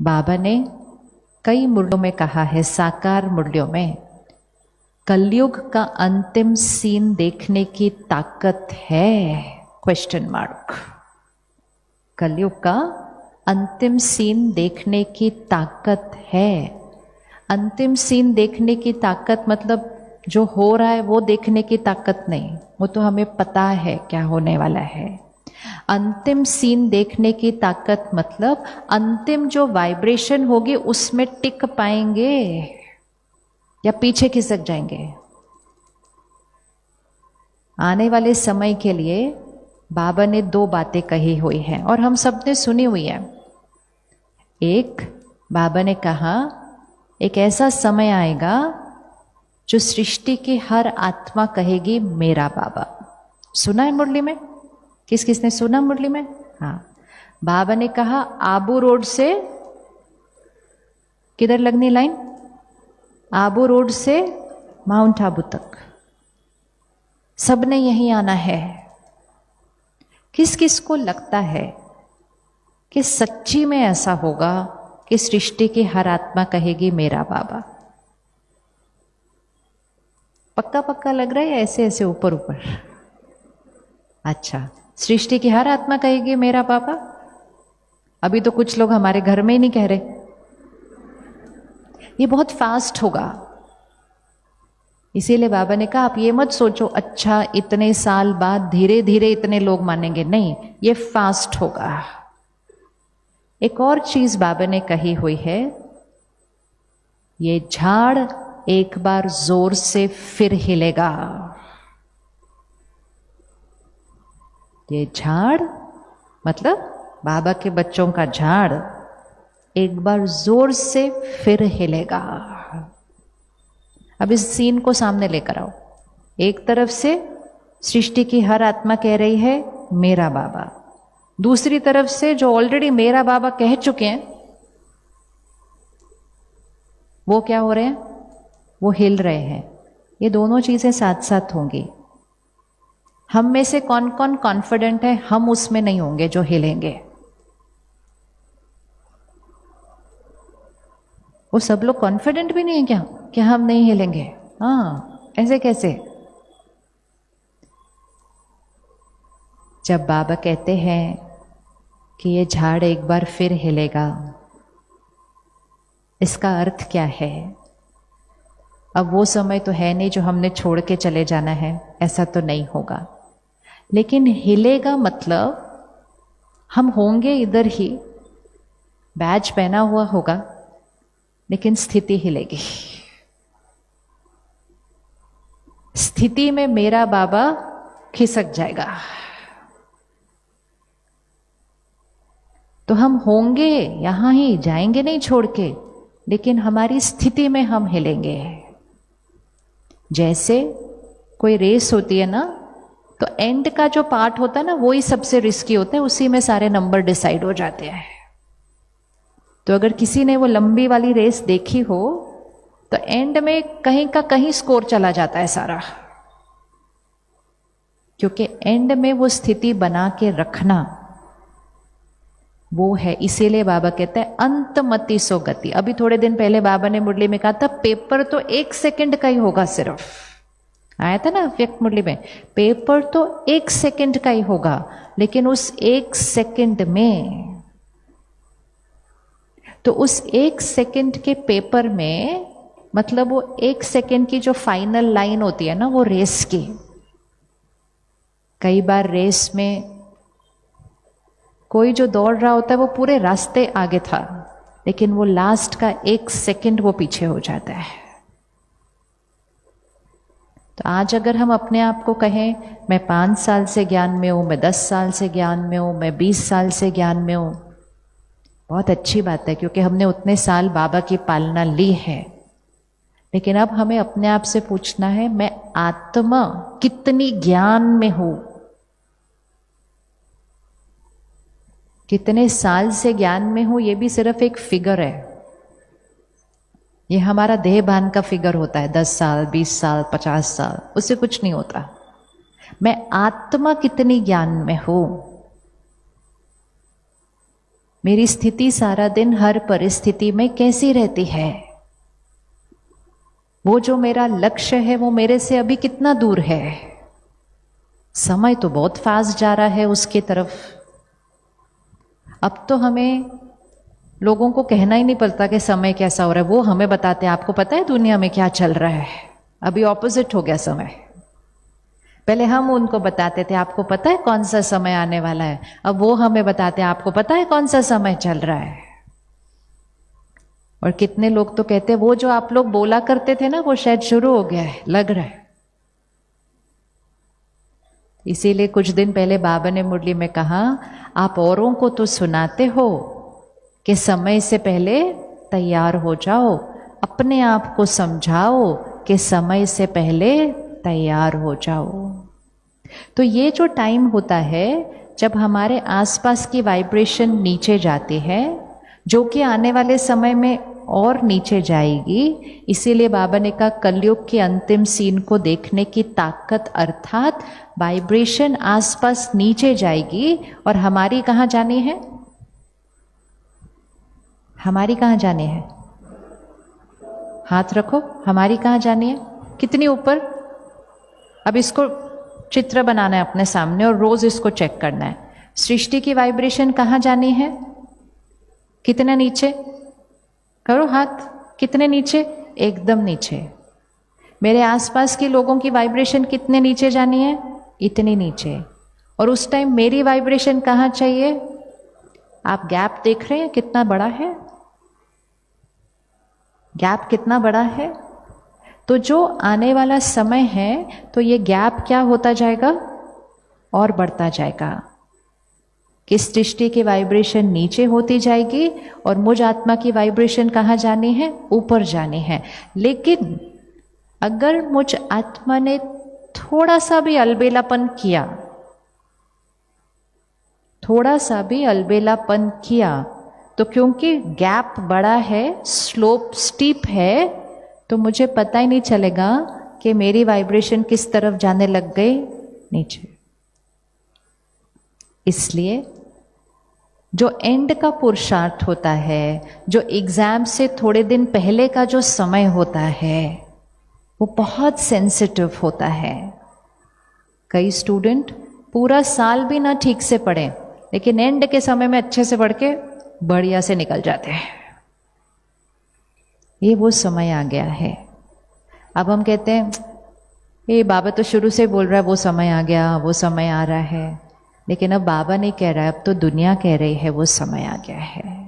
बाबा ने कई मुरलियों में कहा है, साकार मुरलियों में, कलयुग का अंतिम सीन देखने की ताकत है, क्वेश्चन मार्क। कलयुग का अंतिम सीन देखने की ताकत है। अंतिम सीन देखने की ताकत मतलब जो हो रहा है वो देखने की ताकत नहीं, वो तो हमें पता है क्या होने वाला है। अंतिम सीन देखने की ताकत मतलब अंतिम जो वाइब्रेशन होगी उसमें टिक पाएंगे या पीछे खिसक जाएंगे। आने वाले समय के लिए बाबा ने दो बातें कही हुई हैं और हम सब ने सुनी हुई है। एक, बाबा ने कहा एक ऐसा समय आएगा जो सृष्टि की हर आत्मा कहेगी मेरा बाबा। सुना है मुरली में? किस किसने सुना मुरली में? हाँ, बाबा ने कहा आबू रोड से किधर लगनी लाइन? आबू रोड से माउंट आबू तक सबने यहीं आना है। किस किस को लगता है कि सच्ची में ऐसा होगा कि सृष्टि की हर आत्मा कहेगी मेरा बाबा? पक्का पक्का लग रहा है, ऐसे ऐसे ऊपर ऊपर? अच्छा, सृष्टि की हर आत्मा कहेगी मेरा बाबा। अभी तो कुछ लोग हमारे घर में ही नहीं कह रहे। ये बहुत फास्ट होगा, इसीलिए बाबा ने कहा आप ये मत सोचो अच्छा इतने साल बाद धीरे धीरे इतने लोग मानेंगे, नहीं, ये फास्ट होगा। एक और चीज बाबा ने कही हुई है, ये झाड़ एक बार जोर से फिर हिलेगा। ये झाड़ मतलब बाबा के बच्चों का झाड़ एक बार जोर से फिर हिलेगा। अब इस सीन को सामने लेकर आओ। एक तरफ से सृष्टि की हर आत्मा कह रही है मेरा बाबा, दूसरी तरफ से जो ऑलरेडी मेरा बाबा कह चुके हैं वो क्या हो रहे हैं? वो हिल रहे हैं। ये दोनों चीजें साथ साथ होंगी। हम में से कौन कौन कॉन्फिडेंट है हम उसमें नहीं होंगे जो हिलेंगे? वो सब लोग कॉन्फिडेंट भी नहीं है क्या कि हम नहीं हिलेंगे? हाँ, ऐसे कैसे? जब बाबा कहते हैं कि ये झाड़ एक बार फिर हिलेगा, इसका अर्थ क्या है? अब वो समय तो है नहीं जो हमने छोड़ के चले जाना है, ऐसा तो नहीं होगा। लेकिन हिलेगा मतलब हम होंगे इधर ही, बैज पहना हुआ होगा, लेकिन स्थिति हिलेगी। स्थिति में मेरा बाबा खिसक जाएगा। तो हम होंगे यहां ही, जाएंगे नहीं छोड़ के, लेकिन हमारी स्थिति में हम हिलेंगे। जैसे कोई रेस होती है ना, तो एंड का जो पार्ट होता है ना वो ही सबसे रिस्की होता है, उसी में सारे नंबर डिसाइड हो जाते हैं। तो अगर किसी ने वो लंबी वाली रेस देखी हो तो एंड में कहीं का कहीं स्कोर चला जाता है सारा, क्योंकि एंड में वो स्थिति बना के रखना वो है। इसीलिए बाबा कहते हैं अंतमति सो गति। अभी थोड़े दिन पहले बाबा ने मुरली में कहा था पेपर तो 1 सेकंड का ही होगा, सिर्फ आया था ना व्यक्त मुरली में, पेपर तो 1 सेकंड का ही होगा, लेकिन उस 1 सेकंड में, तो उस 1 सेकंड के पेपर में मतलब वो 1 सेकंड की जो फाइनल लाइन होती है ना वो रेस की। कई बार रेस में कोई जो दौड़ रहा होता है वो पूरे रास्ते आगे था, लेकिन वो लास्ट का 1 सेकंड वो पीछे हो जाता है। तो आज अगर हम अपने आप को कहें मैं 5 साल से ज्ञान में हूं, मैं 10 साल से ज्ञान में हूं, मैं 20 साल से ज्ञान में हूं, बहुत अच्छी बात है, क्योंकि हमने उतने साल बाबा की पालना ली है। लेकिन अब हमें अपने आप से पूछना है मैं आत्मा कितनी ज्ञान में हूं, कितने साल से ज्ञान में हूं। ये भी सिर्फ एक फिगर है, ये हमारा देह भान का फिगर होता है, 10 साल 20 साल 50 साल, उससे कुछ नहीं होता। मैं आत्मा कितनी ज्ञान में हूं, मेरी स्थिति सारा दिन हर परिस्थिति में कैसी रहती है, वो जो मेरा लक्ष्य है वो मेरे से अभी कितना दूर है। समय तो बहुत फास्ट जा रहा है उसकी तरफ। अब तो हमें लोगों को कहना ही नहीं पड़ता कि समय कैसा हो रहा है, वो हमें बताते हैं। आपको पता है दुनिया में क्या चल रहा है? अभी ऑपोजिट हो गया समय। पहले हम उनको बताते थे आपको पता है कौन सा समय आने वाला है, अब वो हमें बताते हैं आपको पता है कौन सा समय चल रहा है। और कितने लोग तो कहते हैं वो जो आप लोग बोला करते थे ना वो शायद शुरू हो गया है, लग रहा है। इसीलिए कुछ दिन पहले बाबा ने मुरली में कहा, आप औरों को तो सुनाते हो कि समय से पहले तैयार हो जाओ, अपने आप को समझाओ कि समय से पहले तैयार हो जाओ। तो ये जो टाइम होता है जब हमारे आसपास की वाइब्रेशन नीचे जाती है, जो कि आने वाले समय में और नीचे जाएगी, इसीलिए बाबा ने कहा कलयुग के अंतिम सीन को देखने की ताकत, अर्थात वाइब्रेशन आसपास नीचे जाएगी। और हमारी कहाँ जानी है? हमारी कहाँ जानी है? हाथ रखो, हमारी कहाँ जानी है? कितनी ऊपर? अब इसको चित्र बनाना है अपने सामने और रोज इसको चेक करना है। सृष्टि की वाइब्रेशन कहाँ जानी है? कितने नीचे? करो हाथ, कितने नीचे? एकदम नीचे। मेरे आसपास के लोगों की वाइब्रेशन कितने नीचे जानी है? इतनी नीचे। और उस टाइम मेरी वाइब्रेशन कहाँ चाहिए? आप गैप देख रहे हैं कितना बड़ा है? गैप कितना बड़ा है? तो जो आने वाला समय है तो ये गैप क्या होता जाएगा? और बढ़ता जाएगा। कि सृष्टि की वाइब्रेशन नीचे होती जाएगी और मुझ आत्मा की वाइब्रेशन कहाँ जानी है? ऊपर जानी है। लेकिन अगर मुझ आत्मा ने थोड़ा सा भी अलबेलापन किया, थोड़ा सा भी अलबेलापन किया, तो क्योंकि गैप बड़ा है, स्लोप स्टीप है, तो मुझे पता ही नहीं चलेगा कि मेरी वाइब्रेशन किस तरफ जाने लग गई? नीचे। इसलिए जो एंड का पुरुषार्थ होता है, जो एग्जाम से थोड़े दिन पहले का जो समय होता है, वो बहुत सेंसिटिव होता है। कई स्टूडेंट पूरा साल भी ना ठीक से पढ़े, लेकिन एंड के समय में अच्छे से पढ़ के बढ़िया से निकल जाते हैं। ये वो समय आ गया है। अब हम कहते हैं ये बाबा तो शुरू से बोल रहा है वो समय आ गया, वो समय आ रहा है, लेकिन अब बाबा नहीं कह रहा है, अब तो दुनिया कह रही है वो समय आ गया है।